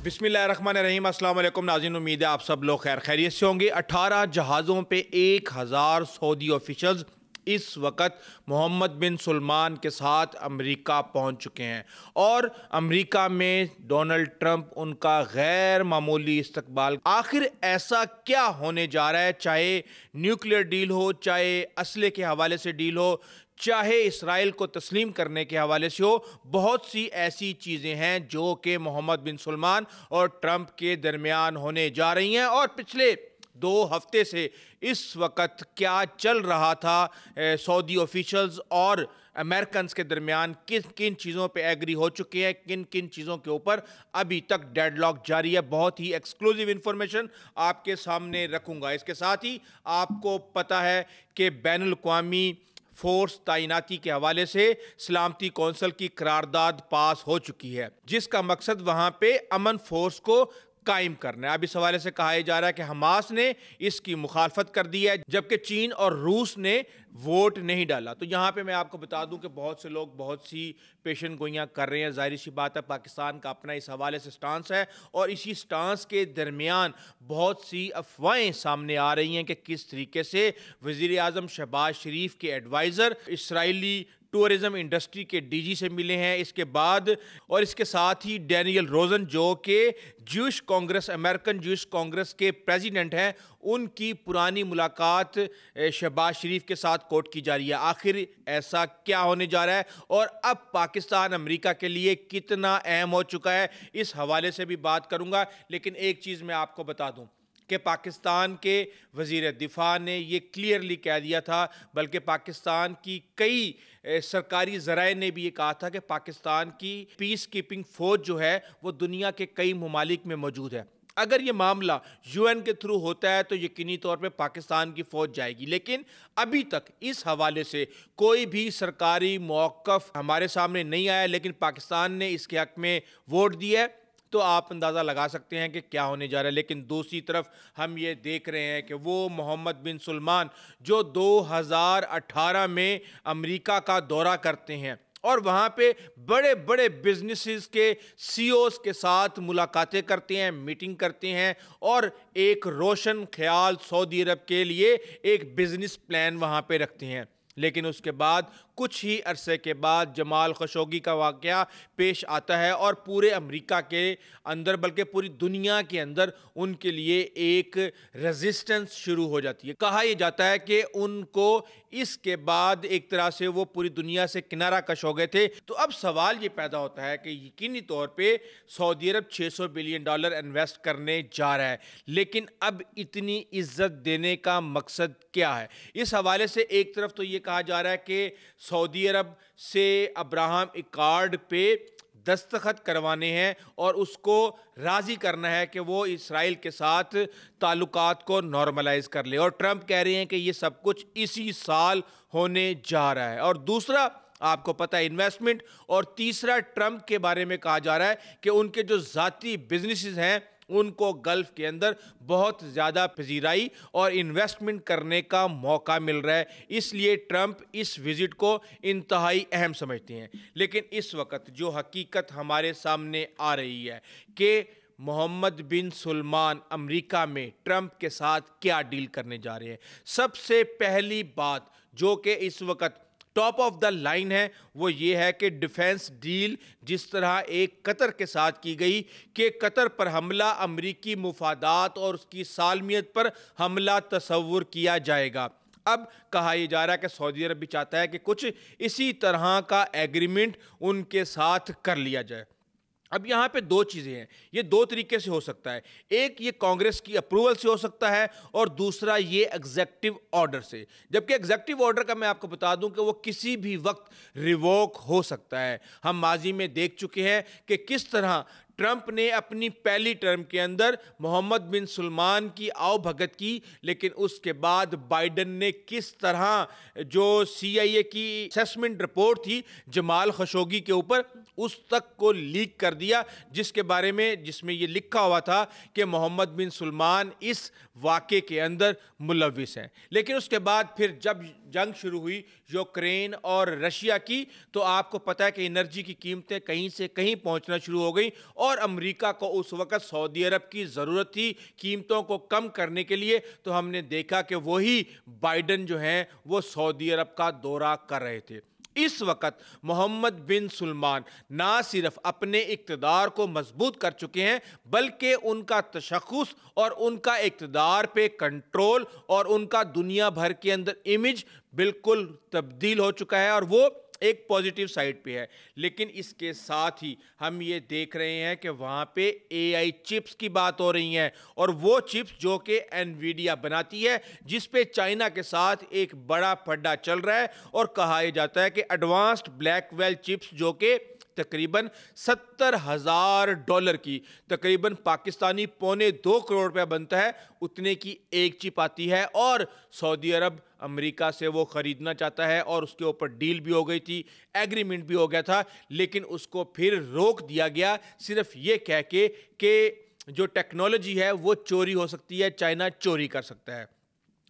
बिस्मिल्लाहिर्रहमानिर्रहीम। अस्सलाम वालेकुम नाज़रीन, उम्मीद है आप सब लोग खैर खैरियत से होंगे। 18 जहाज़ों पे 1000 सऊदी ऑफिशल्स इस वक्त मोहम्मद बिन सलमान के साथ अमेरिका पहुंच चुके हैं और अमेरिका में डोनाल्ड ट्रंप उनका गैर मामूली इस्तकबाल। आखिर ऐसा क्या होने जा रहा है? चाहे न्यूक्लियर डील हो, चाहे असले के हवाले से डील हो, चाहे इसराइल को तस्लीम करने के हवाले से हो, बहुत सी ऐसी चीज़ें हैं जो कि मोहम्मद बिन सलमान और ट्रंप के दरमियान होने जा रही हैं। और पिछले 2 हफ्ते से इस वक्त क्या चल रहा था सऊदी ऑफिशल्स और अमेरिकन के दरमियान, किन किन चीज़ों पे एग्री हो चुके हैं, किन किन चीज़ों के ऊपर अभी तक डेडलॉक जारी है। बहुत ही एक्सक्लूसिव इंफॉर्मेशन आपके सामने रखूंगा। इसके साथ ही आपको पता है कि बैनुल-अक़वामी फोर्स तैनाती के हवाले से सलामती कौंसिल की करारदाद पास हो चुकी है, जिसका मकसद वहां पे अमन फोर्स को कायम करना है। अब इस हवाले से कहा जा रहा है कि हमास ने इसकी मुखालफत कर दी है, जबकि चीन और रूस ने वोट नहीं डाला। तो यहाँ पे मैं आपको बता दूं कि बहुत से लोग बहुत सी पेशन गोइयाँ कर रहे हैं। जाहिर सी बात है, पाकिस्तान का अपना इस हवाले से स्टांस है और इसी स्टांस के दरमियान बहुत सी अफवाहें सामने आ रही हैं कि किस तरीके से वज़ीर आज़म शहबाज शरीफ के एडवाइज़र इसराइली टूरिज्म इंडस्ट्री के डीजी से मिले हैं। इसके बाद और इसके साथ ही डैनियल रोजन, जो कि Jews Congress, American Jews Congress के प्रेसिडेंट हैं, उनकी पुरानी मुलाकात शहबाज शरीफ के साथ कोर्ट की जा रही है। आखिर ऐसा क्या होने जा रहा है और अब पाकिस्तान अमेरिका के लिए कितना अहम हो चुका है, इस हवाले से भी बात करूंगा। लेकिन एक चीज़ मैं आपको बता दूं कि पाकिस्तान के वज़ीर दिफा ने ये क्लियरली कह दिया था, बल्कि पाकिस्तान की कई सरकारी ज़राए ने भी ये कहा था कि पाकिस्तान की पीस कीपिंग फ़ौज जो है वो दुनिया के कई ममालिक में मौजूद है। अगर ये मामला यूएन के थ्रू होता है तो यकीनी तौर पे पाकिस्तान की फ़ौज जाएगी, लेकिन अभी तक इस हवाले से कोई भी सरकारी मौक़िफ़ हमारे सामने नहीं आया। लेकिन पाकिस्तान ने इसके हक़ में वोट दिया है, तो आप अंदाज़ा लगा सकते हैं कि क्या होने जा रहा है। लेकिन दूसरी तरफ हम ये देख रहे हैं कि वो मोहम्मद बिन सलमान जो 2018 में अमेरिका का दौरा करते हैं और वहाँ पे बड़े बड़े बिजनेसेस के सीईओज़ के साथ मुलाकातें करते हैं, मीटिंग करते हैं और एक रोशन ख्याल सऊदी अरब के लिए एक बिजनेस प्लान वहाँ पे रखते हैं। लेकिन उसके बाद कुछ ही अरसे के बाद जमाल खशोगी का वाक़या पेश आता है और पूरे अमेरिका के अंदर, बल्कि पूरी दुनिया के अंदर उनके लिए एक रेजिस्टेंस शुरू हो जाती है। कहा यह जाता है कि उनको इसके बाद एक तरह से वो पूरी दुनिया से किनारा कश हो गए थे। तो अब सवाल ये पैदा होता है कि यकीनी तौर पे सऊदी अरब $600 बिलियन इन्वेस्ट करने जा रहा है, लेकिन अब इतनी इज्जत देने का मकसद क्या है? इस हवाले से एक तरफ तो ये कहा जा रहा है कि सऊदी अरब से अब्राहम अकॉर्ड पे दस्तखत करवाने हैं और उसको राज़ी करना है कि वो इसराइल के साथ ताल्लुकात को नॉर्मलाइज कर ले। और ट्रंप कह रहे हैं कि ये सब कुछ इसी साल होने जा रहा है। और दूसरा, आपको पता है, इन्वेस्टमेंट। और तीसरा, ट्रंप के बारे में कहा जा रहा है कि उनके जो ज़ाती बिजनेसेस हैं उनको गल्फ के अंदर बहुत ज़्यादा पजीराई और इन्वेस्टमेंट करने का मौका मिल रहा है, इसलिए ट्रंप इस विज़िट को इंतहाई अहम समझते हैं। लेकिन इस वक्त जो हकीकत हमारे सामने आ रही है कि मोहम्मद बिन सलमान अमेरिका में ट्रंप के साथ क्या डील करने जा रहे हैं। सबसे पहली बात जो कि इस वक्त टॉप ऑफ द लाइन है वो ये है कि डिफेंस डील जिस तरह एक कतर के साथ की गई कि कतर पर हमला अमरीकी मुफादात और उसकी सालमियत पर हमला तस्वुर किया जाएगा। अब कहा यह जा रहा है कि सऊदी अरब भी चाहता है कि कुछ इसी तरह का एग्रीमेंट उनके साथ कर लिया जाए। अब यहाँ पे दो चीज़ें हैं, ये दो तरीके से हो सकता है। एक, ये कांग्रेस की अप्रूवल से हो सकता है और दूसरा ये एग्जेक्टिव ऑर्डर से। जबकि एग्जेक्टिव ऑर्डर का मैं आपको बता दूं कि वो किसी भी वक्त रिवोक हो सकता है। हम माजी में देख चुके हैं कि किस तरह ट्रंप ने अपनी पहली टर्म के अंदर मोहम्मद बिन सलमान की आवभगत की, लेकिन उसके बाद बाइडन ने किस तरह जो CIA की असेसमेंट रिपोर्ट थी जमाल खशोगी के ऊपर, उस तक को लीक कर दिया, जिसमें ये लिखा हुआ था कि मोहम्मद बिन सलमान इस वाक़े के अंदर मुलविस हैं। लेकिन उसके बाद फिर जब जंग शुरू हुई यूक्रेन और रशिया की, तो आपको पता है कि एनर्जी की कीमतें कहीं से कहीं पहुंचना शुरू हो गई और अमेरिका को उस वक्त सऊदी अरब की ज़रूरत थी कीमतों को कम करने के लिए, तो हमने देखा कि वही बाइडन जो हैं वो सऊदी अरब का दौरा कर रहे थे। इस वक्त मोहम्मद बिन सुलमान ना सिर्फ अपने इक़्तिदार को मजबूत कर चुके हैं, बल्कि उनका तशख़्ख़ुस और उनका इक़्तिदार पे कंट्रोल और उनका दुनिया भर के अंदर इमेज बिल्कुल तब्दील हो चुका है और वो एक पॉजिटिव साइड पे है। लेकिन इसके साथ ही हम ये देख रहे हैं कि वहाँ पे AI चिप्स की बात हो रही है, और वो चिप्स जो कि एनवीडिया बनाती है, जिस पे चाइना के साथ एक बड़ा फड्डा चल रहा है, और कहा जाता है कि एडवांस्ड ब्लैकवेल चिप्स जो कि तकरीबन $70,000 की, तकरीबन पाकिस्तानी $2.25 करोड़ बनता है, उतने की एक चिप आती है, और सऊदी अरब अमेरिका से वो ख़रीदना चाहता है, और उसके ऊपर डील भी हो गई थी, एग्रीमेंट भी हो गया था, लेकिन उसको फिर रोक दिया गया सिर्फ ये कह के कि जो टेक्नोलॉजी है वो चोरी हो सकती है, चाइना चोरी कर सकता है।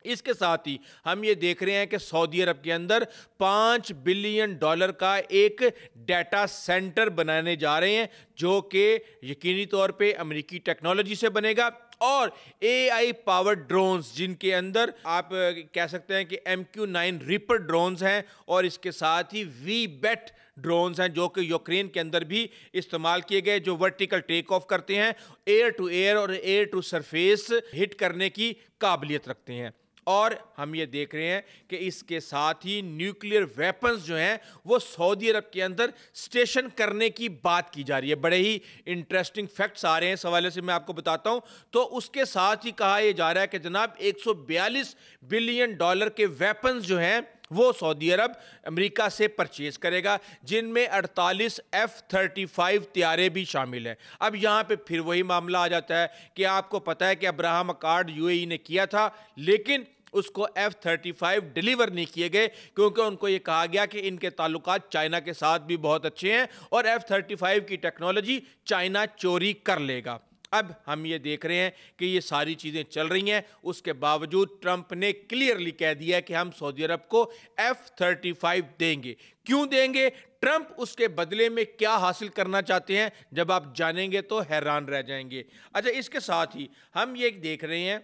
इसके साथ ही हम ये देख रहे हैं कि सऊदी अरब के अंदर $5 बिलियन का एक डाटा सेंटर बनाने जा रहे हैं, जो कि यकीनी तौर पे अमेरिकी टेक्नोलॉजी से बनेगा, और AI पावर्ड ड्रोन्स, जिनके अंदर आप कह सकते हैं कि MQ-9 रीपर ड्रोन्स हैं, और इसके साथ ही V-BET ड्रोन्स हैं जो कि यूक्रेन के अंदर भी इस्तेमाल किए गए, जो वर्टिकल टेक ऑफ करते हैं, एयर टू एयर और एयर टू सरफेस हिट करने की काबिलियत रखते हैं। और हम ये देख रहे हैं कि इसके साथ ही न्यूक्लियर वेपन्स जो हैं वो सऊदी अरब के अंदर स्टेशन करने की बात की जा रही है। बड़े ही इंटरेस्टिंग फैक्ट्स आ रहे हैं इस हवाले से, मैं आपको बताता हूं। तो उसके साथ ही कहा यह जा रहा है कि जनाब $142 बिलियन के वेपन्स जो हैं वो सऊदी अरब अमेरिका से परचेज करेगा, जिनमें 48 F-35 तैयारे भी शामिल हैं। अब यहाँ पे फिर वही मामला आ जाता है कि आपको पता है कि अब्राहम अकॉर्ड UAE ने किया था, लेकिन उसको F-35 डिलीवर नहीं किए गए, क्योंकि उनको ये कहा गया कि इनके ताल्लुकात चाइना के साथ भी बहुत अच्छे हैं और F-35 की टेक्नोलॉजी चाइना चोरी कर लेगा। अब हम ये देख रहे हैं कि ये सारी चीज़ें चल रही हैं, उसके बावजूद ट्रंप ने क्लियरली कह दिया कि हम सऊदी अरब को F-35 देंगे। क्यों देंगे? ट्रंप उसके बदले में क्या हासिल करना चाहते हैं, जब आप जानेंगे तो हैरान रह जाएंगे। अच्छा, इसके साथ ही हम ये देख रहे हैं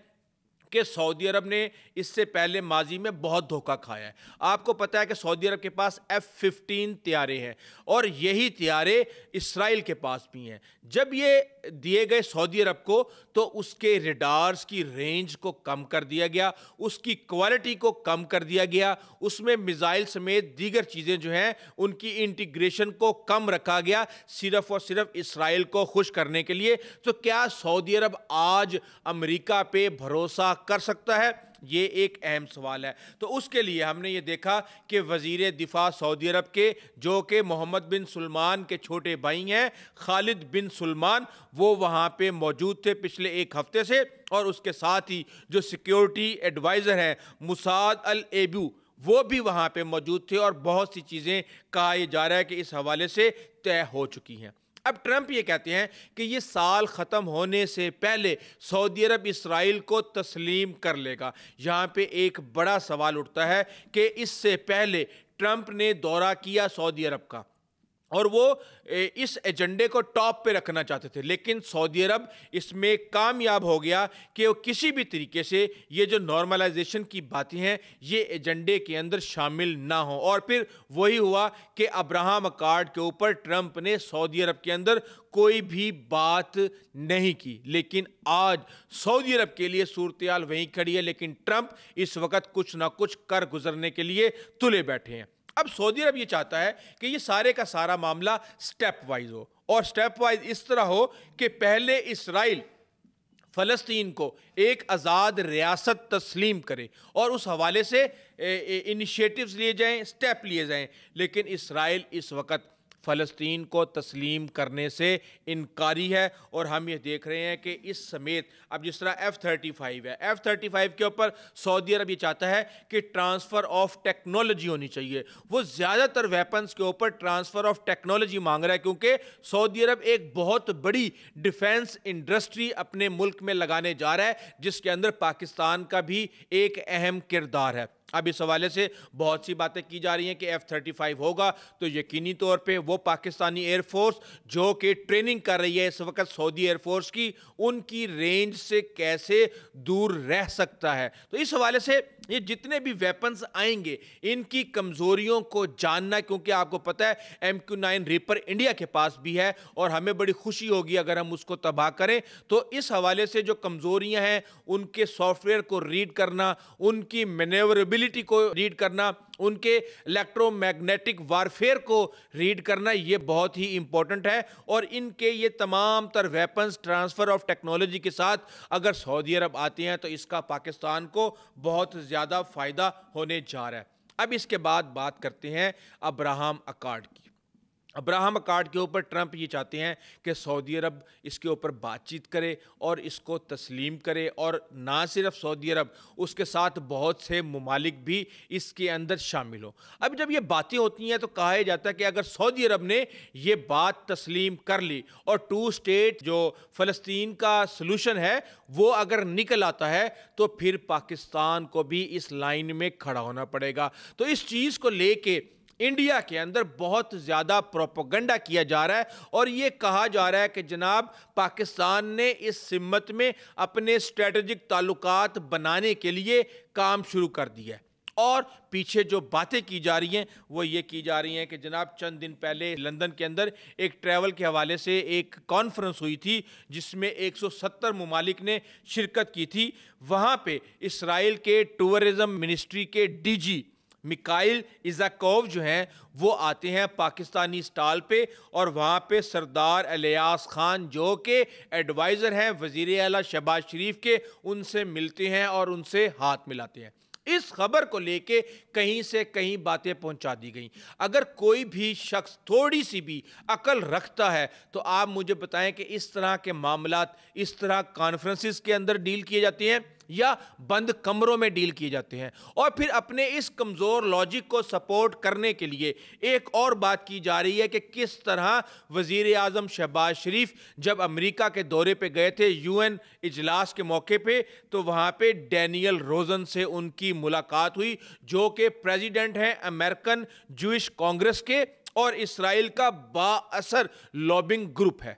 कि सऊदी अरब ने इससे पहले माजी में बहुत धोखा खाया है। आपको पता है कि सऊदी अरब के पास F-15 तैयारे हैं, और यही तैयारे इसराइल के पास भी हैं। जब ये दिए गए सऊदी अरब को, तो उसके रडार्स की रेंज को कम कर दिया गया, उसकी क्वालिटी को कम कर दिया गया, उसमें मिसाइल समेत दीगर चीज़ें जो हैं उनकी इंटीग्रेशन को कम रखा गया, सिर्फ और सिर्फ इसराइल को खुश करने के लिए। तो क्या सऊदी अरब आज अमेरिका पे भरोसा कर सकता है? ये एक अहम सवाल है। तो उसके लिए हमने ये देखा कि वजीर दिफा सऊदी अरब के, जो कि मोहम्मद बिन सुलमान के छोटे भाई हैं, खालिद बिन सुलमान, वो वहाँ पे मौजूद थे पिछले एक हफ्ते से, और उसके साथ ही जो सिक्योरिटी एडवाइज़र हैं मुसाद अल एबू, वो भी वहाँ पे मौजूद थे, और बहुत सी चीज़ें कहा यह जा रहा है कि इस हवाले से तय हो चुकी हैं। अब ट्रंप ये कहते हैं कि ये साल ख़त्म होने से पहले सऊदी अरब इसराइल को तस्लीम कर लेगा। यहाँ पे एक बड़ा सवाल उठता है कि इससे पहले ट्रंप ने दौरा किया सऊदी अरब का, और वो इस एजेंडे को टॉप पे रखना चाहते थे, लेकिन सऊदी अरब इसमें कामयाब हो गया कि वो किसी भी तरीके से ये जो नॉर्मलाइजेशन की बातें हैं ये एजेंडे के अंदर शामिल ना हो। और फिर वही हुआ कि अब्राहम अकॉर्ड के ऊपर ट्रंप ने सऊदी अरब के अंदर कोई भी बात नहीं की, लेकिन आज सऊदी अरब के लिए सूरत-ए-हाल वहीं खड़ी है, लेकिन ट्रंप इस वक्त कुछ ना कुछ कर गुजरने के लिए तुले बैठे हैं। अब सऊदी अरब ये चाहता है कि ये सारे का सारा मामला स्टेप वाइज हो, और स्टेप वाइज इस तरह हो कि पहले इसराइल फ़लस्तीन को एक आज़ाद रियासत तस्लीम करे, और उस हवाले से इनिशिएटिव्स लिए जाएं, स्टेप लिए जाएं। लेकिन इसराइल इस वक्त फ़लस्तीन को तस्लीम करने से इनकारी है, और हम ये देख रहे हैं कि इस समेत अब जिस तरह F-35 है, F-35 के ऊपर सऊदी अरब ये चाहता है कि ट्रांसफ़र ऑफ टेक्नोलॉजी होनी चाहिए। वो ज़्यादातर वेपन्स के ऊपर ट्रांसफ़र ऑफ टेक्नोलॉजी मांग रहा है, क्योंकि सऊदी अरब एक बहुत बड़ी डिफेंस इंडस्ट्री अपने मुल्क में लगाने जा रहा है, जिसके अंदर पाकिस्तान का भी एक अहम किरदार है। अब इस हवाले से बहुत सी बातें की जा रही हैं कि F-35 होगा तो यकीनी तौर पे वो पाकिस्तानी एयरफोर्स जो कि ट्रेनिंग कर रही है इस वक्त सऊदी एयरफोर्स की, उनकी रेंज से कैसे दूर रह सकता है। तो इस हवाले से ये जितने भी वेपन्स आएंगे इनकी कमज़ोरियों को जानना, क्योंकि आपको पता है MQ-9 रीपर इंडिया के पास भी है और हमें बड़ी खुशी होगी अगर हम उसको तबाह करें। तो इस हवाले से जो कमज़ोरियां हैं उनके सॉफ्टवेयर को रीड करना, उनकी मैनेवरेबिलिटी को रीड करना, उनके इलेक्ट्रोमैग्नेटिक वारफेयर को रीड करना, ये बहुत ही इंपॉर्टेंट है। और इनके ये तमाम तर वेपन्स ट्रांसफ़र ऑफ टेक्नोलॉजी के साथ अगर सऊदी अरब आते हैं तो इसका पाकिस्तान को बहुत ज़्यादा फ़ायदा होने जा रहा है। अब इसके बाद बात करते हैं अब्राहम अकॉर्ड की। अब्राहम अकॉर्ड के ऊपर ट्रंप ये चाहते हैं कि सऊदी अरब इसके ऊपर बातचीत करे और इसको तस्लीम करे, और ना सिर्फ सऊदी अरब, उसके साथ बहुत से ममालिक भी इसके अंदर शामिल हो। अब जब ये बातें होती हैं तो कहा जाता है कि अगर सऊदी अरब ने ये बात तस्लीम कर ली और 2 स्टेट जो फ़लस्तीन का सलूशन है वो अगर निकल आता है तो फिर पाकिस्तान को भी इस लाइन में खड़ा होना पड़ेगा। तो इस चीज़ को लेके इंडिया के अंदर बहुत ज़्यादा प्रोपेगेंडा किया जा रहा है और ये कहा जा रहा है कि जनाब पाकिस्तान ने इस सिमत में अपने स्ट्रेटजिक ताल्लुकात बनाने के लिए काम शुरू कर दिया है। और पीछे जो बातें की जा रही हैं वो ये की जा रही हैं कि जनाब चंद दिन पहले लंदन के अंदर एक ट्रैवल के हवाले से एक कॉन्फ्रेंस हुई थी जिसमें 170 ममालिक ने शिरकत की थी। वहाँ पे इसराइल के टूरिज़म मिनिस्ट्री के डीजी मिकाइल इज़ाकोव जो हैं वो आते हैं पाकिस्तानी स्टॉल पे, और वहाँ पे सरदार इलियास खान जो कि एडवाइज़र हैं वज़ीर आला शहबाज शरीफ के, उनसे मिलते हैं और उनसे हाथ मिलाते हैं। इस खबर को लेके कहीं से कहीं बातें पहुंचा दी गई। अगर कोई भी शख्स थोड़ी सी भी अकल रखता है तो आप मुझे बताएं कि इस तरह के मामलात इस तरह कॉन्फ्रेंसिस के अंदर डील किए जाते हैं या बंद कमरों में डील किए जाते हैं। और फिर अपने इस कमज़ोर लॉजिक को सपोर्ट करने के लिए एक और बात की जा रही है कि किस तरह वज़ीर आज़म शहबाज शरीफ जब अमेरिका के दौरे पे गए थे UN इजलास के मौके पे, तो वहाँ पे डैनियल रोजन से उनकी मुलाकात हुई जो कि प्रेसिडेंट हैं अमेरिकन ज्यूइश कांग्रेस के और इसराइल का बाअसर लॉबिंग ग्रुप है।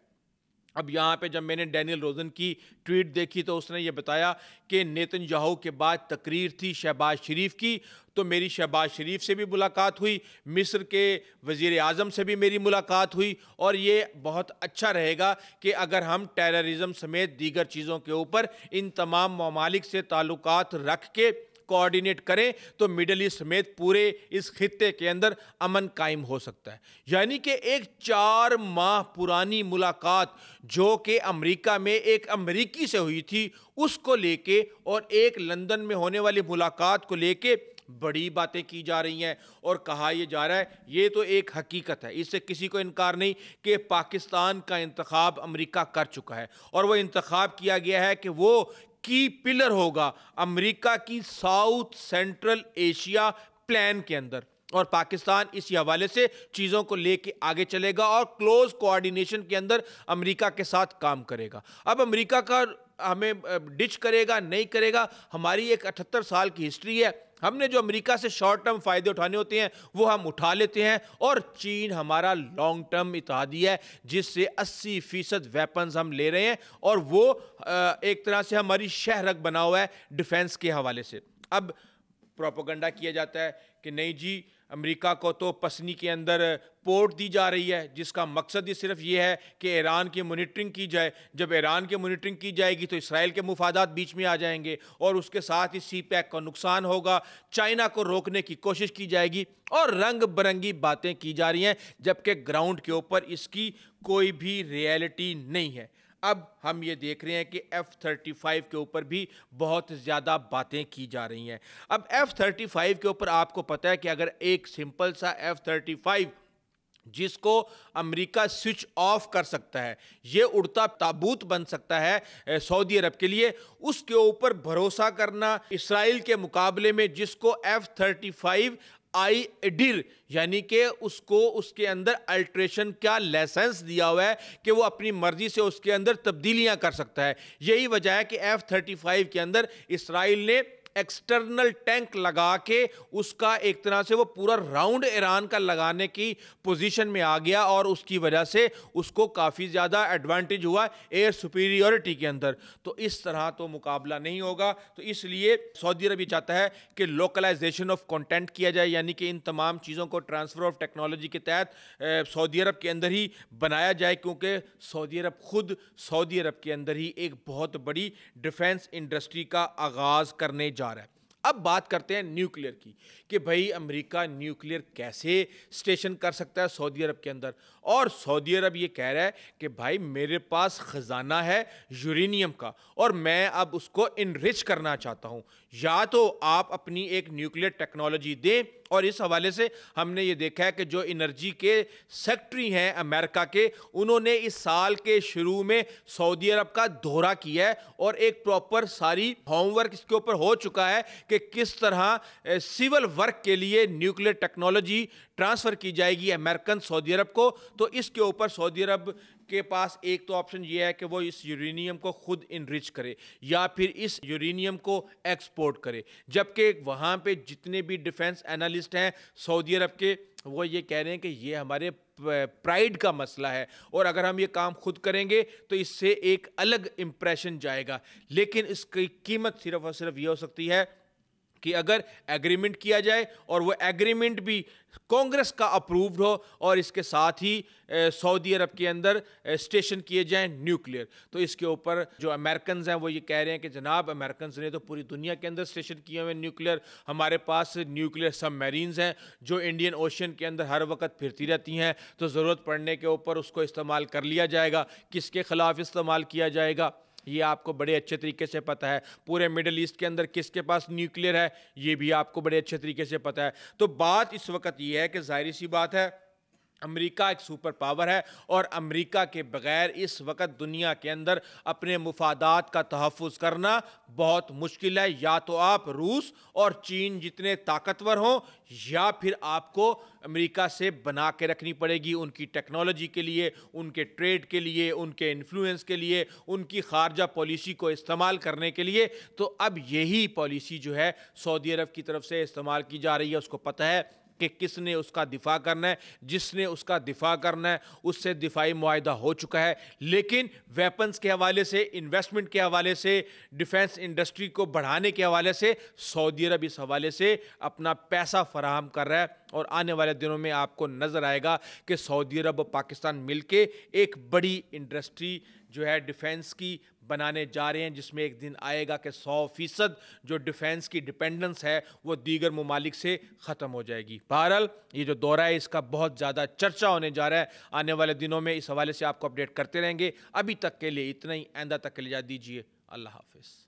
अब यहाँ पे जब मैंने डैनियल रोजन की ट्वीट देखी तो उसने ये बताया कि नेतन्याहू के बाद तकरीर थी शहबाज शरीफ की, तो मेरी शहबाज शरीफ से भी मुलाकात हुई, मिस्र के वज़ीर आज़म से भी मेरी मुलाकात हुई, और ये बहुत अच्छा रहेगा कि अगर हम टेररिज्म समेत दीगर चीज़ों के ऊपर इन तमाम ममालिक से ताल्लुकात रख के कोऑर्डिनेट करें तो मिडल ईस्ट समेत पूरे इस खित्ते के अंदर अमन कायम हो सकता है। यानी कि एक 4 माह पुरानी मुलाकात जो कि अमेरिका में एक अमेरिकी से हुई थी उसको लेके और एक लंदन में होने वाली मुलाकात को लेके बड़ी बातें की जा रही हैं और कहा यह जा रहा है, ये तो एक हकीकत है, इससे किसी को इनकार नहीं कि पाकिस्तान का इंतखाब अमेरिका कर चुका है और वह इंतखाब किया गया है कि वो की पिलर होगा अमेरिका की साउथ सेंट्रल एशिया प्लान के अंदर, और पाकिस्तान इस हवाले से चीज़ों को लेके आगे चलेगा और क्लोज कोऑर्डिनेशन के अंदर अमेरिका के साथ काम करेगा। अब अमेरिका का हमें डिच करेगा नहीं करेगा, हमारी एक 78 साल की हिस्ट्री है, हमने जो अमेरिका से शॉर्ट टर्म फ़ायदे उठाने होते हैं वो हम उठा लेते हैं, और चीन हमारा लॉन्ग टर्म इत्तेहादी है जिससे 80% वेपन्स हम ले रहे हैं और वो एक तरह से हमारी शहरक बना हुआ है डिफेंस के हवाले से। अब प्रोपेगेंडा किया जाता है कि नहीं जी अमेरिका को तो पसनी के अंदर पोर्ट दी जा रही है जिसका मकसद ही सिर्फ ये है कि ईरान की मॉनिटरिंग की जाए, जब ईरान की मॉनिटरिंग की जाएगी तो इसराइल के मुफादात बीच में आ जाएंगे और उसके साथ ही CPEC का नुकसान होगा, चाइना को रोकने की कोशिश की जाएगी और रंग बिरंगी बातें की जा रही हैं, जबकि ग्राउंड के ऊपर इसकी कोई भी रियलिटी नहीं है। अब हम ये देख रहे हैं कि F-35 के ऊपर भी बहुत ज़्यादा बातें की जा रही हैं। अब F-35 के ऊपर आपको पता है कि अगर एक सिंपल सा F-35 जिसको अमेरिका स्विच ऑफ कर सकता है, ये उड़ता ताबूत बन सकता है सऊदी अरब के लिए, उसके ऊपर भरोसा करना इसराइल के मुकाबले में जिसको F-35 IDIR यानी कि उसको उसके अंदर अल्ट्रेशन का लाइसेंस दिया हुआ है कि वो अपनी मर्जी से उसके अंदर तब्दीलियां कर सकता है। यही वजह है कि F-35 के अंदर इसराइल ने एक्सटर्नल टैंक लगा के उसका एक तरह से वो पूरा राउंड ईरान का लगाने की पोजीशन में आ गया और उसकी वजह से उसको काफ़ी ज़्यादा एडवांटेज हुआ एयर सुपीरियरिटी के अंदर। तो इस तरह तो मुकाबला नहीं होगा। तो इसलिए सऊदी अरब ये चाहता है कि लोकलाइजेशन ऑफ कंटेंट किया जाए, यानी कि इन तमाम चीज़ों को ट्रांसफ़र ऑफ टेक्नोलॉजी के तहत सऊदी अरब के अंदर ही बनाया जाए, क्योंकि सऊदी अरब के अंदर ही एक बहुत बड़ी डिफेंस इंडस्ट्री का आगाज़ करने जा रहा है। अब बात करते हैं न्यूक्लियर की, कि भाई अमेरिका न्यूक्लियर कैसे स्टेशन कर सकता है सऊदी अरब के अंदर। और सऊदी अरब ये कह रहा है कि भाई मेरे पास ख़जाना है यूरेनियम का और मैं अब उसको इनरिच करना चाहता हूँ, या तो आप अपनी एक न्यूक्लियर टेक्नोलॉजी दें। और इस हवाले से हमने ये देखा है कि जो एनर्जी के सेक्रेटरी हैं अमेरिका के, उन्होंने इस साल के शुरू में सऊदी अरब का दौरा किया है और एक प्रॉपर सारी होमवर्क इसके ऊपर हो चुका है कि किस तरह सिविल वर्क के लिए न्यूक्लियर टेक्नोलॉजी ट्रांसफ़र की जाएगी अमेरिकन सऊदी अरब को। तो इसके ऊपर सऊदी अरब के पास एक तो ऑप्शन ये है कि वो इस यूरेनियम को खुद इनरिच करे या फिर इस यूरेनियम को एक्सपोर्ट करे, जबकि वहाँ पे जितने भी डिफेंस एनालिस्ट हैं सऊदी अरब के, वो ये कह रहे हैं कि ये हमारे प्राइड का मसला है और अगर हम ये काम खुद करेंगे तो इससे एक अलग इंप्रेशन जाएगा। लेकिन इसकी कीमत सिर्फ और सिर्फ ये हो सकती है कि अगर एग्रीमेंट किया जाए और वो एग्रीमेंट भी कांग्रेस का अप्रूव्ड हो और इसके साथ ही सऊदी अरब के अंदर स्टेशन किए जाएं न्यूक्लियर। तो इसके ऊपर जो अमेरिकन हैं वो ये कह रहे हैं कि जनाब अमेरिकन ने तो पूरी दुनिया के अंदर स्टेशन किए हुए न्यूक्लियर, हमारे पास न्यूक्लियर सबमरीन्स हैं जो इंडियन ओशन के अंदर हर वक्त फिरती रहती हैं, तो ज़रूरत पड़ने के ऊपर उसको इस्तेमाल कर लिया जाएगा। किसके ख़िलाफ़ इस्तेमाल किया जाएगा ये आपको बड़े अच्छे तरीके से पता है। पूरे मिडिल ईस्ट के अंदर किसके पास न्यूक्लियर है ये भी आपको बड़े अच्छे तरीके से पता है। तो बात इस वक्त ये है कि जाहिर सी बात है अमेरिका एक सुपर पावर है और अमेरिका के बगैर इस वक्त दुनिया के अंदर अपने मुफादात का तहफ़्फ़ुज़ करना बहुत मुश्किल है। या तो आप रूस और चीन जितने ताकतवर हों या फिर आपको अमेरिका से बना के रखनी पड़ेगी उनकी टेक्नोलॉजी के लिए, उनके ट्रेड के लिए, उनके इन्फ्लुएंस के लिए, उनकी खारजा पॉलिसी को इस्तेमाल करने के लिए। तो अब यही पॉलिसी जो है सऊदी अरब की तरफ से इस्तेमाल की जा रही है। उसको पता है कि किसने उसका दिफा करना है, जिसने उसका दिफा करना है उससे दिफाई मुआहिदा हो चुका है। लेकिन वेपन्स के हवाले से, इन्वेस्टमेंट के हवाले से, डिफेंस इंडस्ट्री को बढ़ाने के हवाले से सऊदी अरब इस हवाले से अपना पैसा फराहम कर रहा है और आने वाले दिनों में आपको नज़र आएगा कि सऊदी अरब और पाकिस्तान मिलके एक बड़ी इंडस्ट्री जो है डिफेंस की बनाने जा रहे हैं, जिसमें एक दिन आएगा कि 100% जो डिफेंस की डिपेंडेंस है वो दीगर ममालिक से ख़त्म हो जाएगी। बहरहाल ये जो दौरा है इसका बहुत ज़्यादा चर्चा होने जा रहा है आने वाले दिनों में। इस हवाले से आपको अपडेट करते रहेंगे। अभी तक के लिए इतना ही, आइंदा तक के लिए इजाज़त दीजिए। अल्लाह हाफ़िज़।